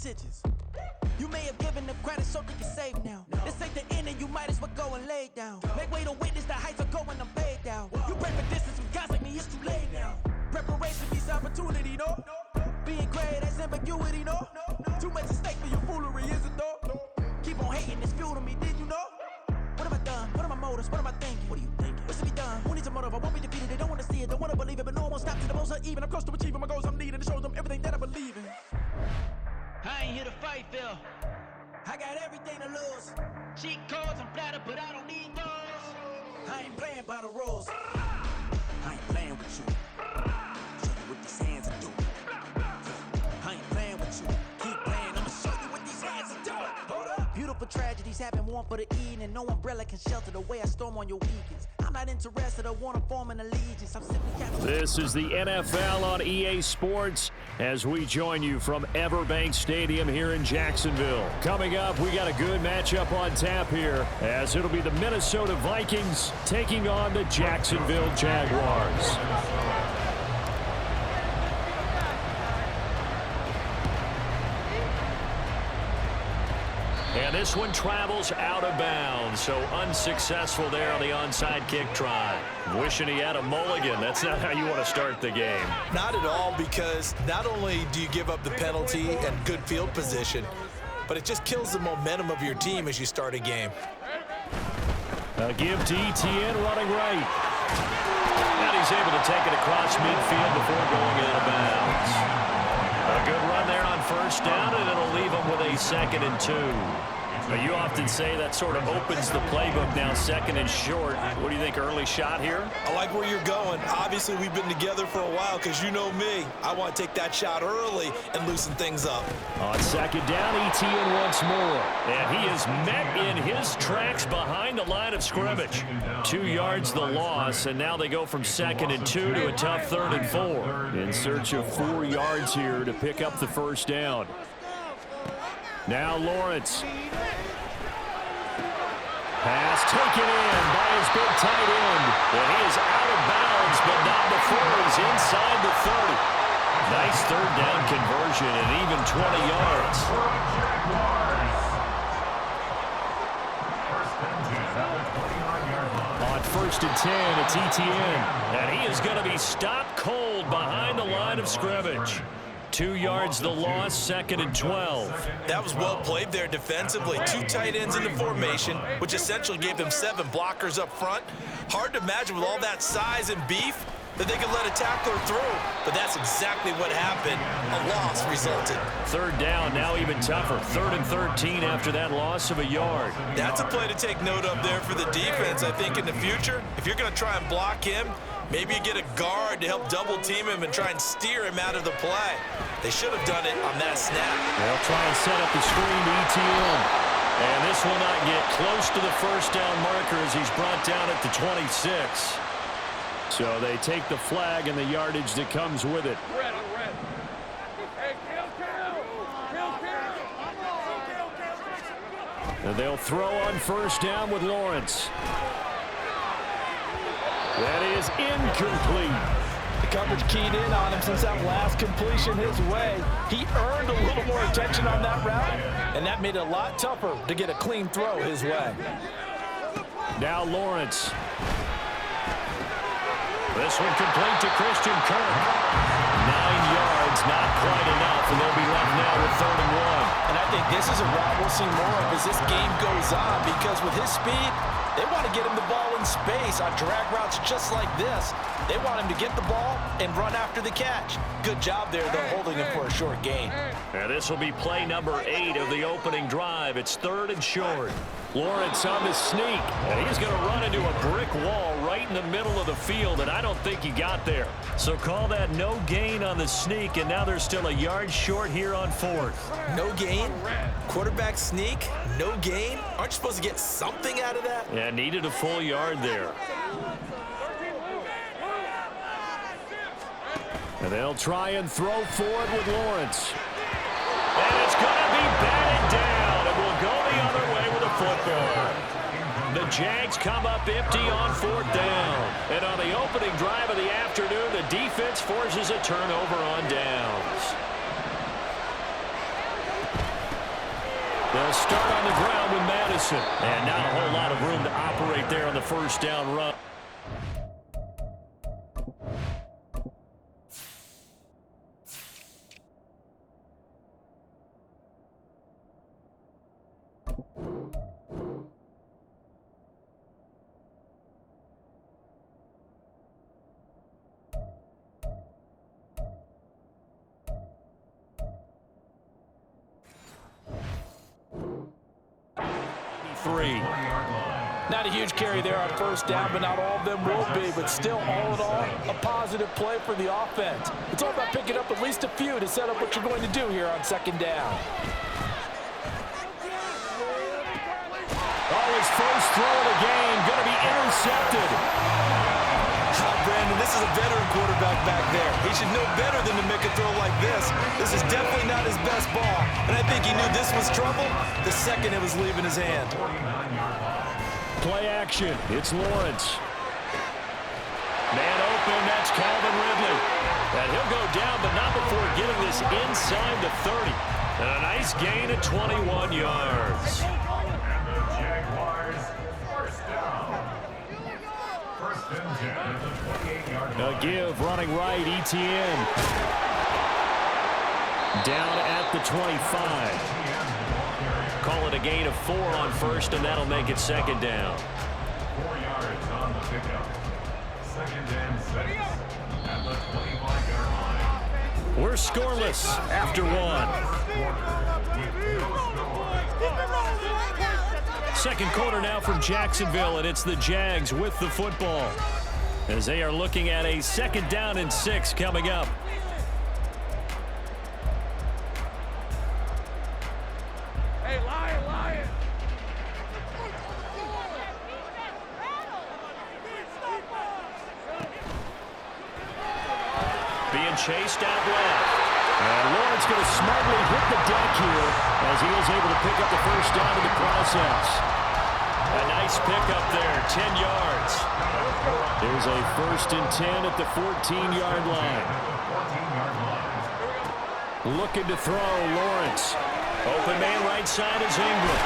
intentions. You may have given them credit so they can save now. This ain't the end and you might as well go and lay down. Make way to witness the heights are going, I'm paid down. You pray for distance from guys like me, it's too late now. Preparation means opportunity, no? Being great, that's ambiguity, no? Too much at stake for your foolery, is it though? Keep on hating, it's fuel to me, did you know? What have I done? What are my motives? What am I thinking? What are you thinking? What's to be done? Who needs a motive? I won't be defeated. They don't want to see it, don't want to believe it, but no one won't stop to the most even. I'm close to achieving my goals I'm needing to show them everything that I believe in. I ain't here to fight, Phil. I got everything to lose. Cheat codes, I'm flattered, but I don't need those. I ain't playing by the rules. I ain't playing with you. Show you what these hands are doing. I ain't playing with you. Keep playing, I'ma show you what these hands are doing. Hold up. Beautiful tragedies happen, one for the evening. No umbrella can shelter the way I storm on your weekends. I'm not interested, I want to form an allegiance. I'm simply capturing. This is the NFL on EA Sports as we join you from Everbank Stadium here in Jacksonville. Coming up, we got a good matchup on tap here as it'll be the Minnesota Vikings taking on the Jacksonville Jaguars. And this one travels out of bounds, so unsuccessful there on the onside kick try. Wishing he had a mulligan. That's not how you want to start the game. Not at all, because not only do you give up the penalty and good field position, but it just kills the momentum of your team as you start a game. A give to ETN running right. And he's able to take it across midfield before going out of bounds. A good run there on first down, and it'll leave him with a 2nd and 2. Now, you often say that sort of opens the playbook now, 2nd and short. What do you think, early shot here? I like where you're going. Obviously, we've been together for a while because you know me. I want to take that shot early and loosen things up. On 2nd down, ETN once more. And he is met in his tracks behind the line of scrimmage. 2 yards the loss, and now they go from 2nd and 2 to a tough 3rd and 4. In search of 4 yards here to pick up the first down. Now Lawrence. Pass taken in by his big tight end. And he is out of bounds, but not before he's inside the 30. Nice 3rd down conversion and even 20 yards. On 1st and 10, it's ETN. And he is going to be stopped cold behind the line of scrimmage. 2 yards the loss, 2nd and 12. That was well played there defensively. 2 tight ends in the formation, which essentially gave them 7 blockers up front. Hard to imagine with all that size and beef that they could let a tackler through. But that's exactly what happened. A loss resulted. 3rd down, now even tougher. 3rd and 13 after that loss of a yard. That's a play to take note of there for the defense, I think, in the future. If you're going to try and block him, maybe you get a guard to help double team him and try and steer him out of the play. They should have done it on that snap. They'll try and set up the screen to ETN. And this will not get close to the first down marker as he's brought down at the 26. So they take the flag and the yardage that comes with it. And they'll throw on first down with Lawrence. That is incomplete. The coverage keyed in on him since that last completion his way. He earned a little more attention on that route, and that made it a lot tougher to get a clean throw his way. Now Lawrence. This one complete to Christian Kirk. 9 yards, not quite enough, and they'll be left now with 3rd and 1. And I think this is a route we'll see more of as this game goes on, because with his speed, they want to get him the ball in space on drag routes just like this. They want him to get the ball and run after the catch. Good job there, though, holding him for a short gain. And this will be play number 8 of the opening drive. It's 3rd and short. Lawrence on the sneak, and he's going to run into a brick wall right in the middle of the field, and I don't think he got there. So call that no gain on the sneak, and now they're still a yard short here on 4th. No gain? Quarterback sneak? No gain? Aren't you supposed to get something out of that? Yeah, needed a full yard there. And they'll try and throw forward with Lawrence. And it's going to be batted down, and we'll go the other way with a football. The Jags come up empty on 4th down. And on the opening drive of the afternoon, the defense forces a turnover on downs. They'll start on the ground with Madison. And not a whole lot of room to operate there on the first down run. Not a huge carry there on first down, but not all of them will be. But still, all in all, a positive play for the offense. It's all about picking up at least a few to set up what you're going to do here on second down. Oh, his first throw of the game, going to be intercepted. Brandon, this is a veteran quarterback back there. He should know better than to make a throw like this. This is definitely not his best ball, and I think he knew this was trouble the second it was leaving his hand. Play action. It's Lawrence. Man open. That's Calvin Ridley. And he'll go down, but not before getting this inside the 30. And a nice gain of 21 yards. And the Jaguars first down. First and 10 at the 28-yard line. A give running right, ETN. Down at the 25. Call it a gain of 4 on first, and that'll make it second down. 4 yards on the pickup. Second and 6 at the 25-yard line. We're scoreless after 1. Second quarter now from Jacksonville, and it's the Jags with the football as they are looking at a second down and 6 coming up. Chased out left. And Lawrence going to smartly hit the deck here as he was able to pick up the first down in the process. A nice pickup there, 10 yards. There's a first and 10 at the 14-yard line. Looking to throw, Lawrence. Open man right side is Ingram.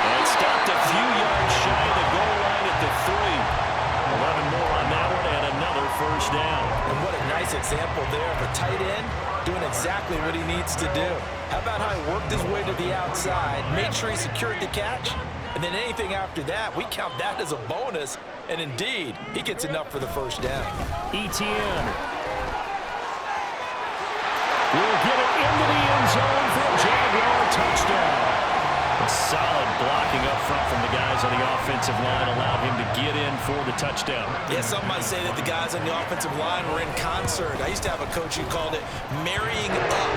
And stopped a few yards shy of the goal line at the 3. 11 more on that one and another first down. And what a nice example there of a tight end doing exactly what he needs to do. How about how he worked his way to the outside, made sure he secured the catch, and then anything after that, we count that as a bonus. And indeed, he gets enough for the first down. ETN will get it into the end zone for a Jaguar touchdown. A solid blocking up front from the guys on the offensive line allowed him to get in for the touchdown. Yeah, some might say that the guys on the offensive line were in concert. I used to have a coach who called it marrying up,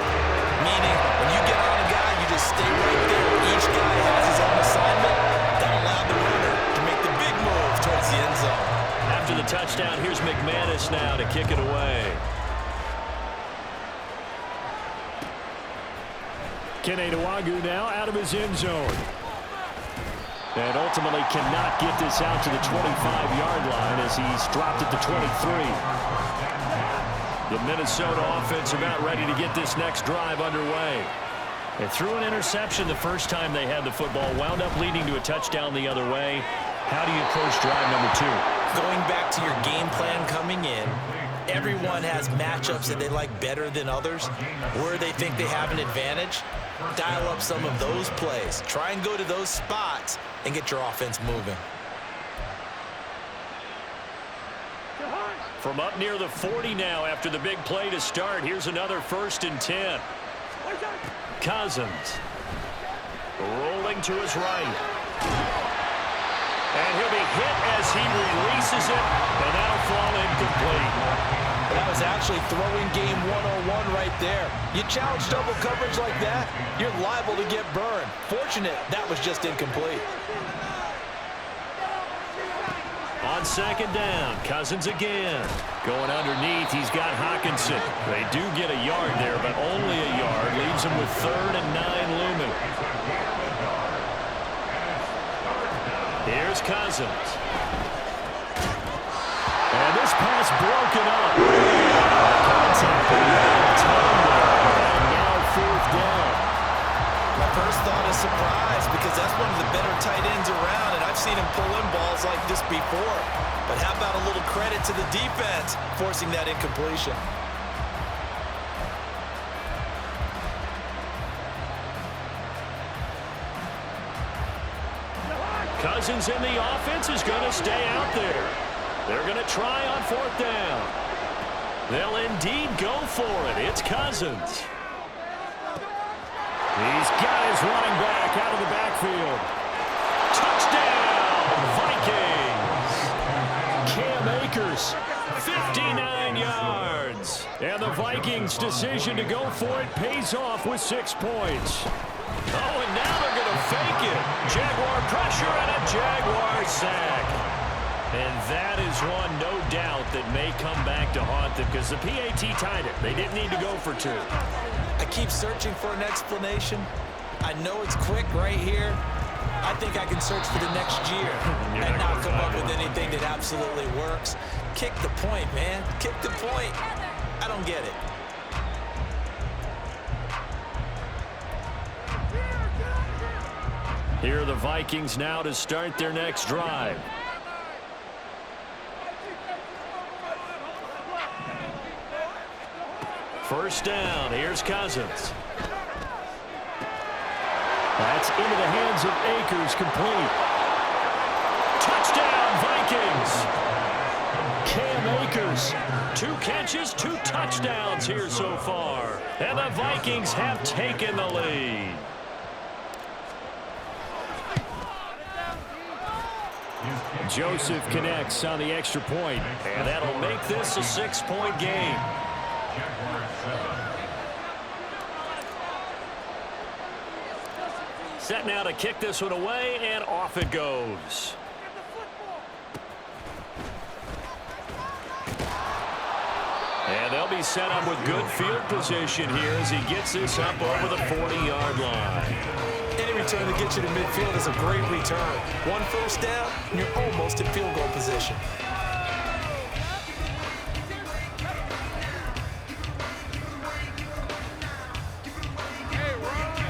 meaning when you get on a guy, you just stay right there. Each guy has his own assignment. That allowed the runner to make the big move towards the end zone. After the touchdown, here's McManus now to kick it away. Keneduagu now out of his end zone. And ultimately cannot get this out to the 25-yard line as he's dropped it to 23. The Minnesota offense about ready to get this next drive underway. They threw an interception the first time they had the football, wound up leading to a touchdown the other way. How do you approach drive number 2? Going back to your game plan coming in, everyone has matchups that they like better than others, where they think they have an advantage. Dial up some of those plays. Try and go to those spots and get your offense moving. From up near the 40 now after the big play to start. Here's another first and 10. Cousins rolling to his right. And he'll be hit as he releases it, and that'll fall incomplete. That was actually throwing game 101 right there. You challenge double coverage like that, you're liable to get burned. Fortunate that was just incomplete. On second down, Cousins again. Going underneath, he's got Hawkinson. They do get a yard there, but only a yard. Leaves him with 3rd and 9 looming. Here's Cousins. And this pass broken up. Contact and now 4th down. My first thought is surprise. seen him pull in balls like this before. But how about a little credit to the defense forcing that incompletion? Cousins in the offense is going to stay out there. They're going to try on 4th down. They'll indeed go for it. It's Cousins. He's got his running back out of the backfield. Touchdown, Vikings. Cam Akers, 59 yards. And the Vikings' decision to go for it pays off with 6 points. Oh, and now they're going to fake it. Jaguar pressure and a Jaguar sack. And that is one, no doubt, that may come back to haunt them because the PAT tied it. They didn't need to go for 2. I keep searching for an explanation. I know it's quick right here. I think I can search for the next year and not come up with anything that absolutely works. Kick the point, man. Kick the point. I don't get it. Here are the Vikings now to start their next drive. First down. Here's Cousins. That's into the hands of Akers, complete. Touchdown, Vikings. Cam Akers, 2 catches, 2 touchdowns here so far. And the Vikings have taken the lead. Joseph connects on the extra point, and that'll make this a 6-point game. Set now to kick this one away, and off it goes. And they'll be set up with good field position here as he gets this up over the 40-yard line. Any return that gets you to midfield is a great return. 1 first down, and you're almost in field goal position.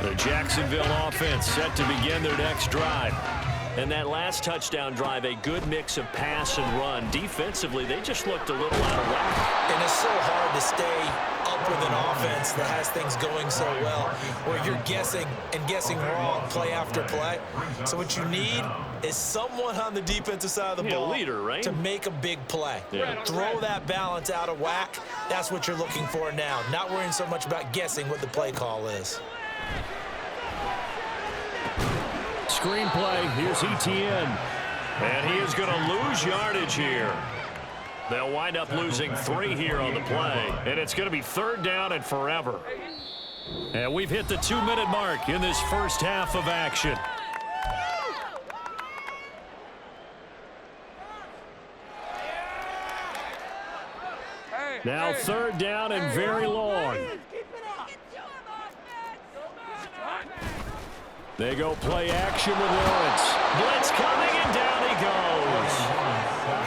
The Jacksonville offense set to begin their next drive. And that last touchdown drive, a good mix of pass and run. Defensively, they just looked a little out of whack. And it's so hard to stay up with an offense that has things going so well, where you're guessing and guessing wrong play after play. So what you need is someone on the defensive side of the ball, leader, right? to make a big play. Yeah. Throw that balance out of whack. That's what you're looking for now. Not worrying so much about guessing what the play call is. Screenplay, here's Etienne. And he is going to lose yardage here. They'll wind up losing 3 here on the play. And it's going to be 3rd down and forever. And we've hit the 2-minute mark in this first half of action. Now 3rd down and very long. They go play action with Lawrence. Blitz coming, and down he goes.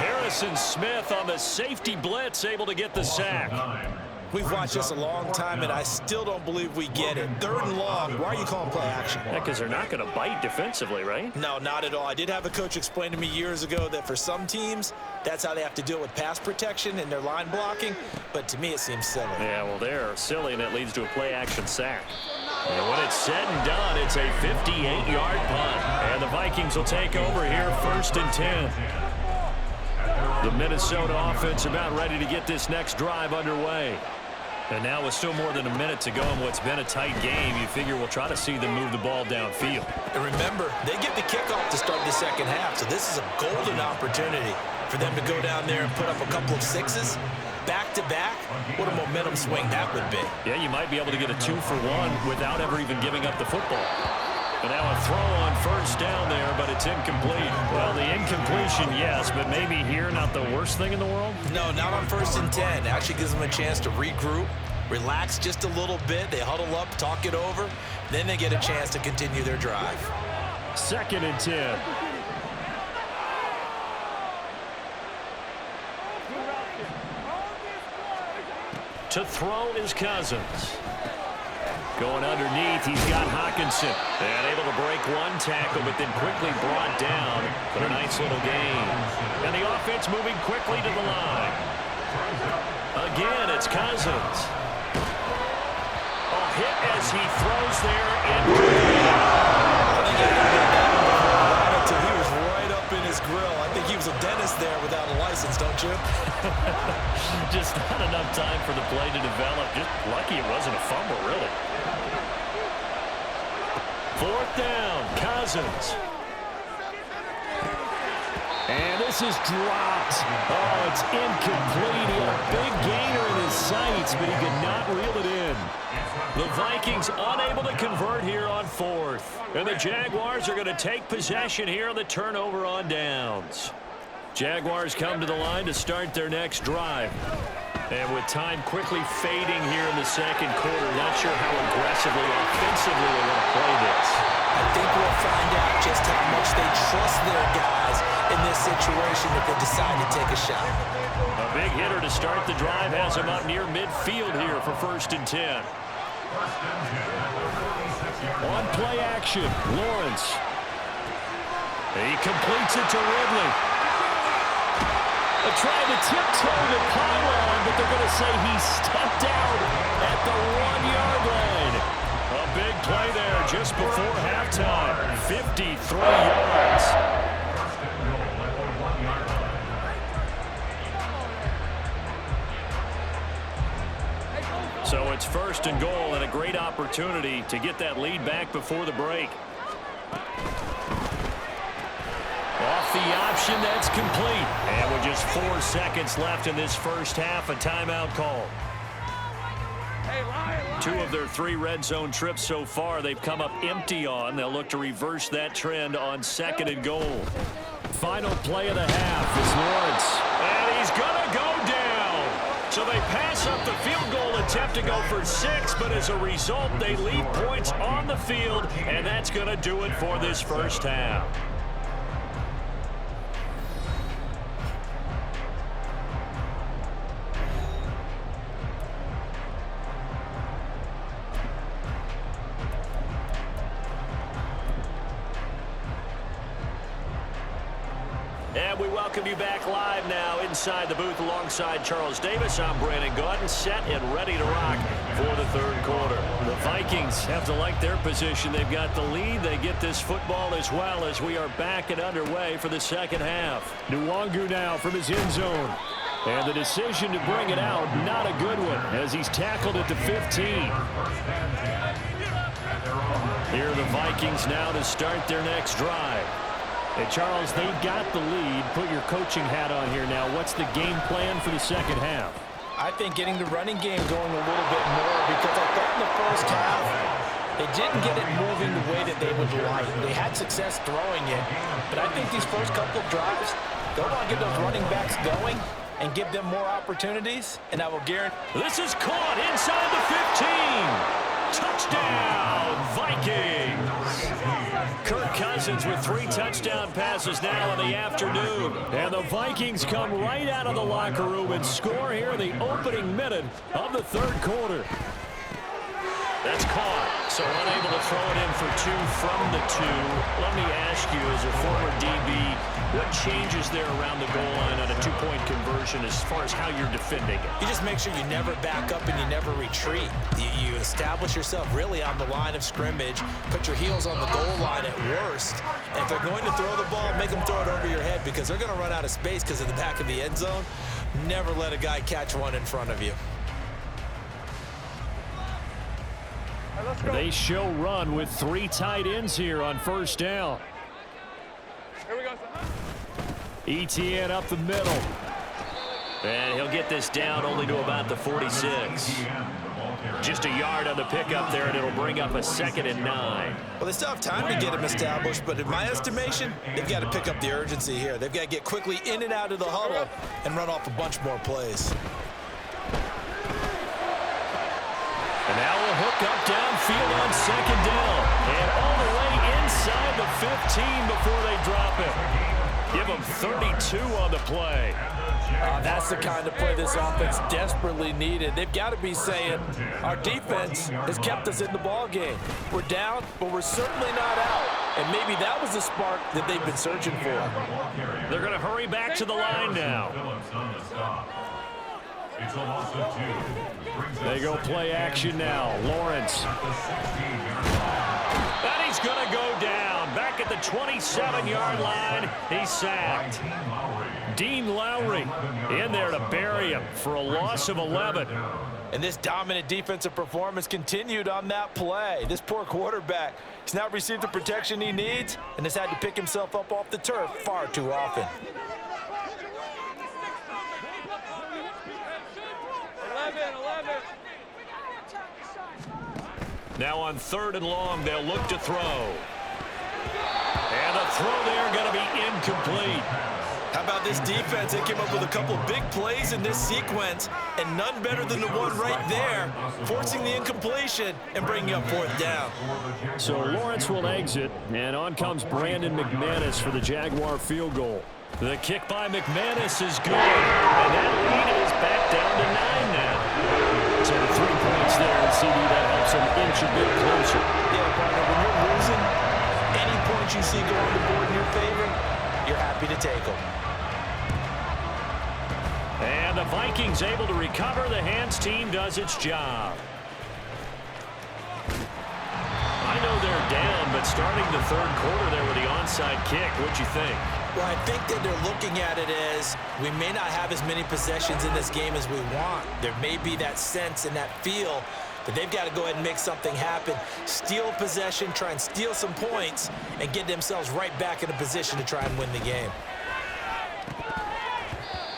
Harrison Smith on the safety blitz, able to get the sack. We've watched this a long time, and I still don't believe we get it. 3rd and long. Why are you calling play action? Yeah, because they're not going to bite defensively, right? No, not at all. I did have a coach explain to me years ago that for some teams, that's how they have to deal with pass protection and their line blocking. But to me, it seems silly. Yeah, well, they're silly, and it leads to a play-action sack. And when it's said and done, it's a 58-yard punt. And the Vikings will take over here 1st and 10. The Minnesota offense about ready to get this next drive underway. And now with still more than a minute to go in what's been a tight game, you figure we'll try to see them move the ball downfield. And remember, they get the kickoff to start the second half, so this is a golden opportunity for them to go down there and put up a couple of 6s. Back-to-back, what a momentum swing that would be. Yeah, you might be able to get a 2-for-1 without ever even giving up the football. And now a throw on 1st down there, but it's incomplete. Well, the incompletion, yes, but maybe here not the worst thing in the world? No, not on 1st and 10. It actually gives them a chance to regroup, relax just a little bit. They huddle up, talk it over. Then they get a chance to continue their drive. 2nd and 10. To throw is Cousins. Going underneath, he's got Hawkinson. And able to break one tackle, but then quickly brought down. But a nice little gain. And the offense moving quickly to the line. Again, it's Cousins. A hit as he throws there. And he was right up in his grill. I think he was a dentist there without a license, don't you? just not enough time for the play to develop. Just lucky it wasn't a fumble, really. Fourth down, Cousins. And this is dropped. Oh, it's incomplete. He had a big gainer in his sights, but he could not reel it in. The Vikings unable to convert here on fourth. And the Jaguars are going to take possession here on the turnover on downs. Jaguars come to the line to start their next drive. And with time quickly fading here in the second quarter, not sure how aggressively, offensively they want to play this. I think we'll find out just how much they trust their guys in this situation if they decide to take a shot. A big hitter to start the drive has him up near midfield here for 1st and 10. On play action, Lawrence. He completes it to Ridley. Trying to tiptoe the pylon, but they're going to say he stepped out at the 1-yard line. A big play there just before halftime. 53 yards. So it's 1st and goal and a great opportunity to get that lead back before the break. Off the option, that's complete. And with just 4 seconds left in this first half, a timeout call. 2 of their 3 red zone trips so far, they've come up empty on. They'll look to reverse that trend on 2nd and goal. Final play of the half is Lawrence. And he's going to go down. So they pass up the field goal attempt to go for 6, but as a result, they leave points on the field, and that's going to do it for this first half. And we welcome you back live now inside the booth alongside Charles Davis. I'm Brandon Gaudin, set and ready to rock for the 3rd quarter. The Vikings have to like their position. They've got the lead. They get this football as well as we are back and underway for the second half. Nwangu now from his end zone. And the decision to bring it out, not a good one, as he's tackled at the 15. Here are the Vikings now to start their next drive. Hey, Charles, they've got the lead. Put your coaching hat on here now. What's the game plan for the second half? I think getting the running game going a little bit more, because I thought in the first half they didn't get it moving the way that they would like. They had success throwing it, but I think these first couple of drives, they'll want to get those running backs going and give them more opportunities, and I will guarantee. This is caught inside the 15. Touchdown, Vikings. Kirk Cousins with 3 touchdown passes now in the afternoon. And the Vikings come right out of the locker room and score here in the opening minute of the 3rd quarter. That's caught, so unable to throw it in for 2 from the 2. Let me ask you, as a former DB, what changes there around the goal line on a 2-point conversion as far as how you're defending it? You just make sure you never back up and you never retreat. You establish yourself really on the line of scrimmage, put your heels on the goal line at worst, and if they're going to throw the ball, make them throw it over your head, because they're going to run out of space because of the back of the end zone. Never let a guy catch one in front of you. They show run with 3 tight ends here on 1st down. Here we go. ETN up the middle. And he'll get this down only to about the 46. Just a yard on the pickup there, and it'll bring up a 2nd and 9. Well, they still have time to get him established, but in my estimation, they've got to pick up the urgency here. They've got to get quickly in and out of the huddle and run off a bunch more plays. And now we'll hook up downfield on 2nd down. And all the way inside the 15 before they drop it. Give them 32 on the play. That's the kind of play this offense desperately needed. They've got to be saying, our defense has kept us in the ball game. We're down, but we're certainly not out. And maybe that was the spark that they've been searching for. They're going to hurry back to the line now. It's a loss of 2. They go play action now. Lawrence. And he's going to go down. Back at the 27-yard line. He's sacked. Dean Lowry in there to bury him for a loss of 11. And this dominant defensive performance continued on that play. This poor quarterback has not received the protection he needs and has had to pick himself up off the turf far too often. 11. Now on 3rd and long, they'll look to throw. And the throw there going to be incomplete. How about this defense? They came up with a couple big plays in this sequence, and none better than the one right there, forcing the incompletion and bringing up 4th down. So Lawrence will exit, and on comes Brandon McManus for the Jaguar field goal. The kick by McManus is good, and that lead is back down to 9 now. So the 3 points there, and CD, that helps them inch a bit closer. Yeah, partner, when you're losing, any points you see go on the board in your favor, you're happy to take them. And the Vikings able to recover. The hands team does its job. I know they're down, but starting the 3rd quarter there with the onside kick, what'd you think? Well, I think that they're looking at it as we may not have as many possessions in this game as we want. There may be that sense and that feel that they've got to go ahead and make something happen, steal possession, try and steal some points, and get themselves right back in a position to try and win the game.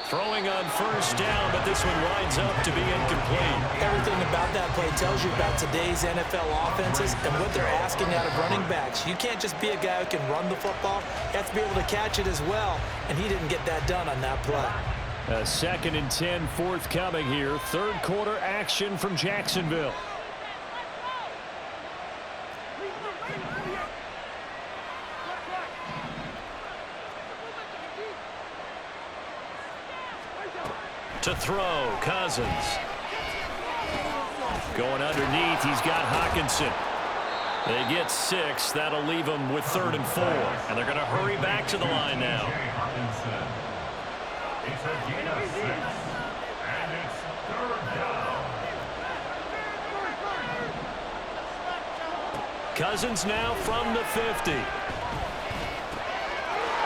Throwing on 1st down, but this one winds up to be incomplete. Everything about that play tells you about today's NFL offenses and what they're asking out of running backs. You can't just be a guy who can run the football. You have to be able to catch it as well, and he didn't get that done on that play. A 2nd and 10 forthcoming here. 3rd quarter action from Jacksonville. To throw, Cousins. Going underneath, he's got Hockenson. They get 6. That'll leave them with 3rd and 4. And they're going to hurry back to the line now. It's a gain of 6, and it's 3rd down. Cousins now from the 50.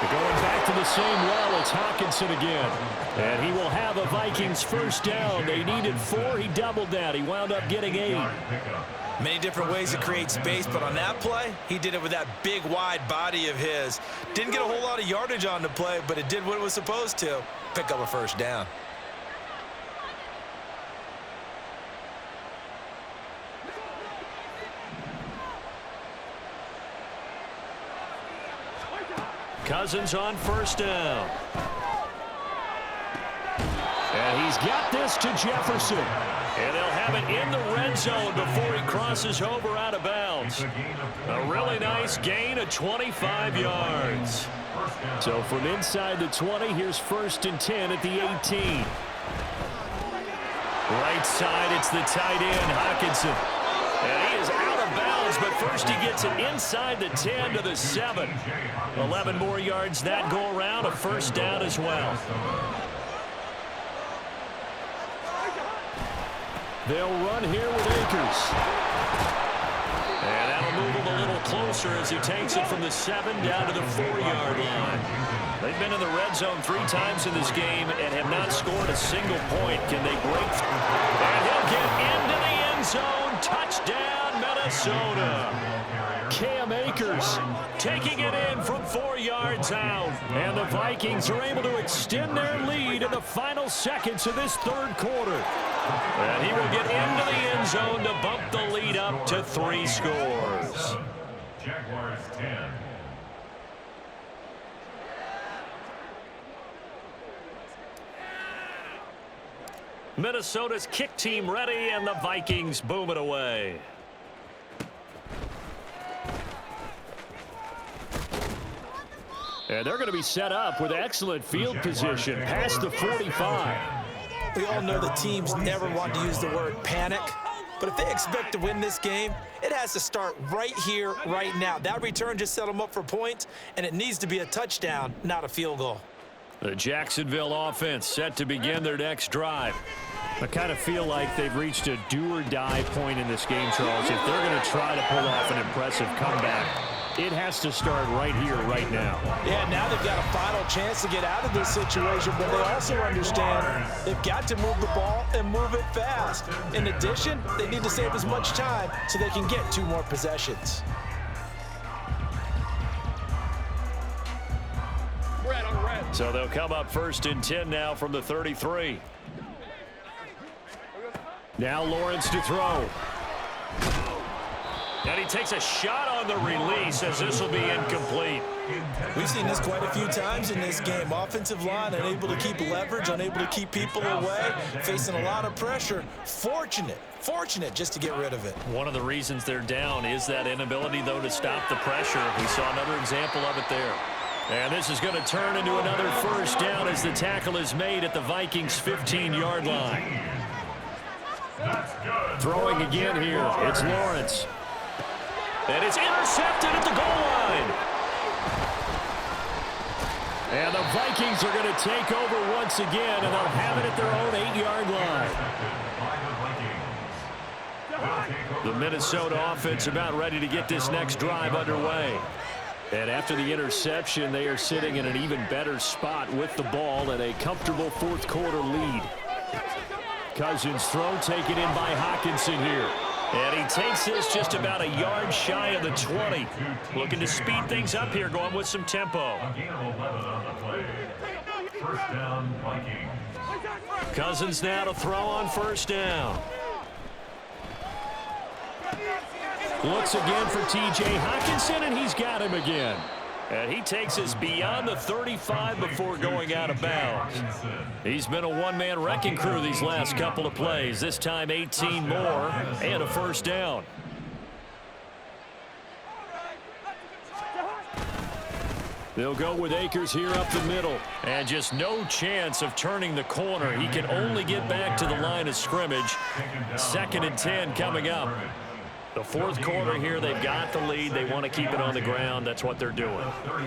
Going back to the same well, it's Hockenson again. And he will have a Vikings 1st down. They needed 4. He doubled that. He wound up getting 8. Many different ways to create space, but on that play, he did it with that big, wide body of his. Didn't get a whole lot of yardage on the play, but it did what it was supposed to. Pick up a 1st down. Cousins on 1st down. And he's got this to Jefferson. And they'll have it in the red zone before he crosses over out of bounds. A really nice gain of 25 yards. So from inside the 20, here's 1st and 10 at the 18. Right side, it's the tight end, Hockenson. And he is out of bounds, but first he gets it inside the 10 to the 7. 11 more yards that go around, a 1st down as well. They'll run here with Akers. And that'll move him a little closer as he takes it from the 7 down to the 4-yard line. They've been in the red zone 3 times in this game and have not scored a single point. Can they break through? And he'll get into the end zone. Touchdown, Minnesota. Cam Akers taking it in from 4 yards out. And the Vikings are able to extend their lead in the final seconds of this 3rd quarter. And he will get into the end zone to bump the lead up to 3 scores. Jaguars 10. Minnesota's kick team ready, and the Vikings boom it away. And they're going to be set up with excellent field position past the 45. We all know the teams never want to use the word panic, but if they expect to win this game, it has to start right here, right now. That return just set them up for points, and it needs to be a touchdown, not a field goal. The Jacksonville offense set to begin their next drive. I kind of feel like they've reached a do-or-die point in this game, Charles. If they're going to try to pull off an impressive comeback, it has to start right here, right now. Yeah, now they've got a final chance to get out of this situation, but they also understand they've got to move the ball and move it fast. In addition, they need to save as much time so they can get 2 more possessions. So they'll come up 1st and 10 now from the 33. Now Lawrence to throw. And he takes a shot on the release as this will be incomplete. We've seen this quite a few times in this game. Offensive line unable to keep leverage, unable to keep people away, facing a lot of pressure. Fortunate just to get rid of it. One of the reasons they're down is that inability, though, to stop the pressure. We saw another example of it there. And this is going to turn into another 1st down as the tackle is made at the Vikings' 15-yard line. Throwing again here, it's Lawrence. And it's intercepted at the goal line. And the Vikings are going to take over once again, and they'll have it at their own 8-yard line. The Minnesota offense about ready to get this next drive underway. And after the interception, they are sitting in an even better spot with the ball and a comfortable 4th quarter lead. Cousins throw taken in by Hockenson here. And he takes this just about a yard shy of the 20. Looking to speed things up here, going with some tempo. Cousins now to throw on 1st down. Looks again for T.J. Hockenson, and he's got him again. And he takes us beyond the 35 before going out of bounds. He's been a one-man wrecking crew these last couple of plays. This time 18 more and a 1st down. They'll go with Akers here up the middle. And just no chance of turning the corner. He can only get back to the line of scrimmage. 2nd and 10 coming up. The 4th quarter here, they've got the lead. They want to keep it on the ground. That's what they're doing.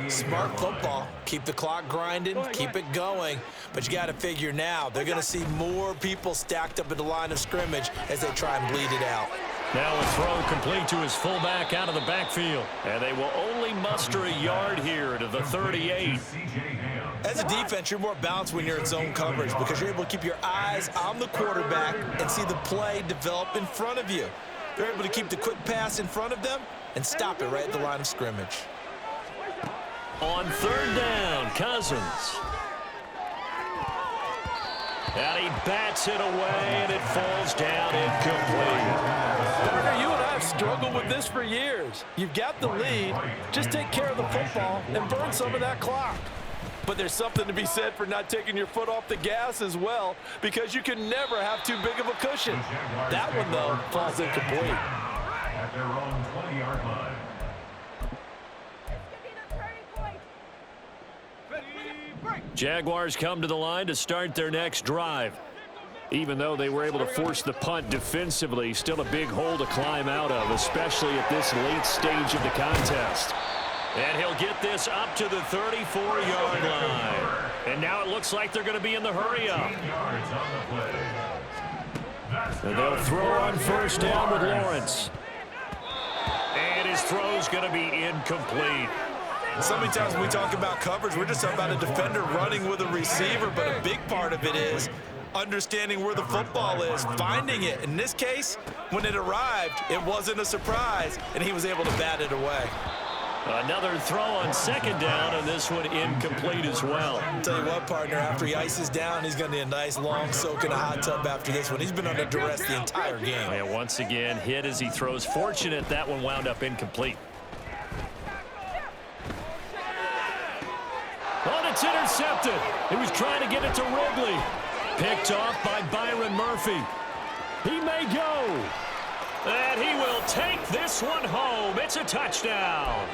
Smart football. Keep the clock grinding, keep it going. But you got to figure now, they're going to see more people stacked up at the line of scrimmage as they try and bleed it out. Now a throw complete to his fullback out of the backfield. And they will only muster a yard here to the 38. As a defense, you're more balanced when you're in zone coverage because you're able to keep your eyes on the quarterback and see the play develop in front of you. They're able to keep the quick pass in front of them and stop it right at the line of scrimmage. On 3rd down, Cousins. And he bats it away, and it falls down incomplete. Partner, you and I have struggled with this for years. You've got the lead. Just take care of the football and burn some of that clock. But there's something to be said for not taking your foot off the gas as well, because you can never have too big of a cushion. That one, though, falls incomplete. At their own 20-yard line. Jaguars come to the line to start their next drive. Even though they were able to force the punt defensively, still a big hole to climb out of, especially at this late stage of the contest. And he'll get this up to the 34-yard line. And now it looks like they're going to be in the hurry-up. And they'll throw on 1st down with Lawrence. And his throw's going to be incomplete. So many times when we talk about coverage, we're just talking about a defender running with a receiver, but a big part of it is understanding where the football is, finding it. In this case, when it arrived, it wasn't a surprise, and he was able to bat it away. Another throw on 2nd down, and this one incomplete as well. I'll tell you what, partner, after he ices down, he's going to need a nice long soak in a hot tub after this one. He's been under duress the entire game. And once again, hit as he throws. Fortunate that one wound up incomplete. Oh, it's intercepted. He was trying to get it to Ridley. Picked off by Byron Murphy. He may go. And he will take this one home. It's a touchdown.